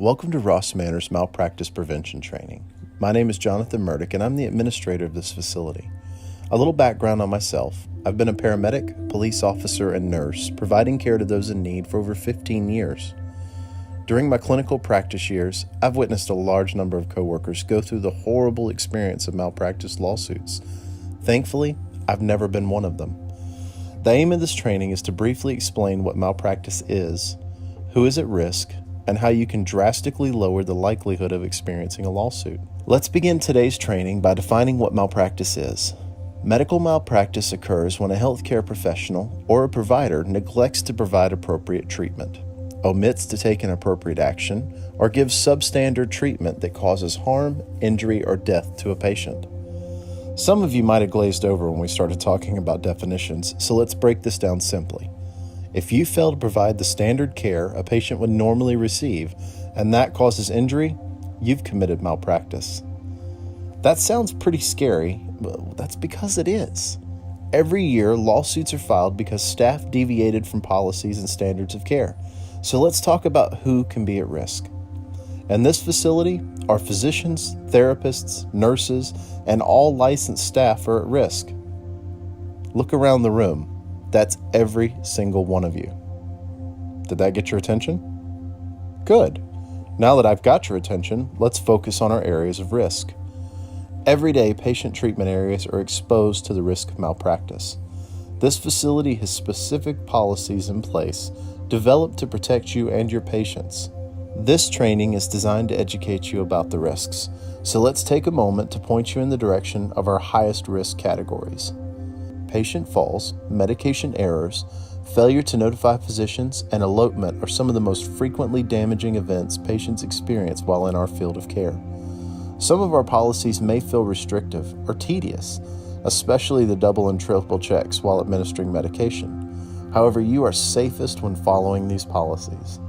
Welcome to Ross Manor's Malpractice Prevention Training. My name is Jonathan Murdoch, and I'm the administrator of this facility. A little background on myself. I've been a paramedic, police officer, and nurse, providing care to those in need for over 15 years. During my clinical practice years, I've witnessed a large number of coworkers go through the horrible experience of malpractice lawsuits. Thankfully, I've never been one of them. The aim of this training is to briefly explain what malpractice is, who is at risk, and how you can drastically lower the likelihood of experiencing a lawsuit. Let's begin today's training by defining what malpractice is. Medical malpractice occurs when a healthcare professional or a provider neglects to provide appropriate treatment, omits to take an appropriate action, or gives substandard treatment that causes harm, injury, or death to a patient. Some of you might have glazed over when we started talking about definitions, so let's break this down simply. If you fail to provide the standard care a patient would normally receive, and that causes injury, you've committed malpractice. That sounds pretty scary, but that's because it is. Every year, lawsuits are filed because staff deviated from policies and standards of care. So let's talk about who can be at risk. In this facility, our physicians, therapists, nurses, and all licensed staff are at risk. Look around the room. That's every single one of you. Did that get your attention? Good. Now that I've got your attention, let's focus on our areas of risk. Every day, patient treatment areas are exposed to the risk of malpractice. This facility has specific policies in place developed to protect you and your patients. This training is designed to educate you about the risks. So let's take a moment to point you in the direction of our highest risk categories. Patient falls, medication errors, failure to notify physicians, and elopement are some of the most frequently damaging events patients experience while in our field of care. Some of our policies may feel restrictive or tedious, especially the double and triple checks while administering medication. However, you are safest when following these policies.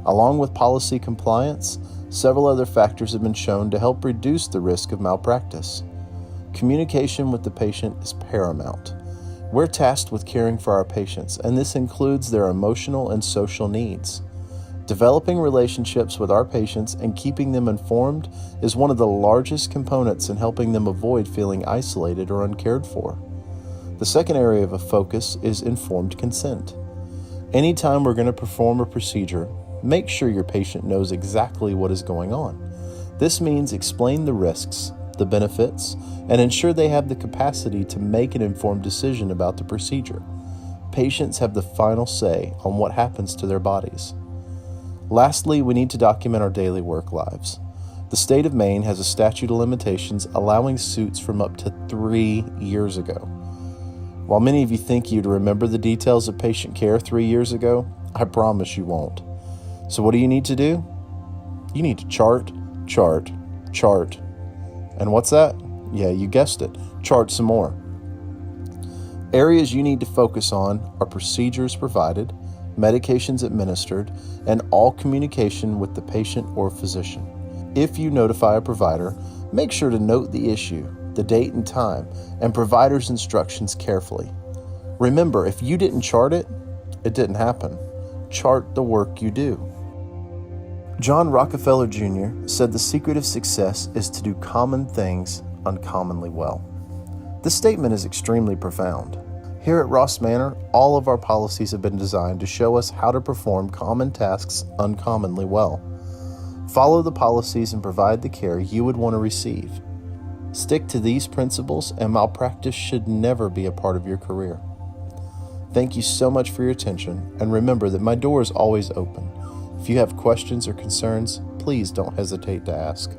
Along with policy compliance, several other factors have been shown to help reduce the risk of malpractice. Communication with the patient is paramount. We're tasked with caring for our patients, and this includes their emotional and social needs. Developing relationships with our patients and keeping them informed is one of the largest components in helping them avoid feeling isolated or uncared for. The second area of focus is informed consent. Anytime we're going to perform a procedure, make sure your patient knows exactly what is going on. This means explain the risks, the benefits, and ensure they have the capacity to make an informed decision about the procedure. Patients have the final say on what happens to their bodies. Lastly, we need to document our daily work lives. The state of Maine has a statute of limitations allowing suits from up to 3 years ago. While many of you think you'd remember the details of patient care 3 years ago, I promise you won't. So what do you need to do? You need to chart. And what's that? Yeah, you guessed it. Chart some more. Areas you need to focus on are procedures provided, medications administered, and all communication with the patient or physician. If you notify a provider, make sure to note the issue, the date and time, and provider's instructions carefully. Remember, if you didn't chart it, it didn't happen. Chart the work you do. John Rockefeller Jr. said the secret of success is to do common things uncommonly well. This statement is extremely profound. Here at Ross Manor, all of our policies have been designed to show us how to perform common tasks uncommonly well. Follow the policies and provide the care you would want to receive. Stick to these principles, and malpractice should never be a part of your career. Thank you so much for your attention, and remember that my door is always open. If you have questions or concerns, please don't hesitate to ask.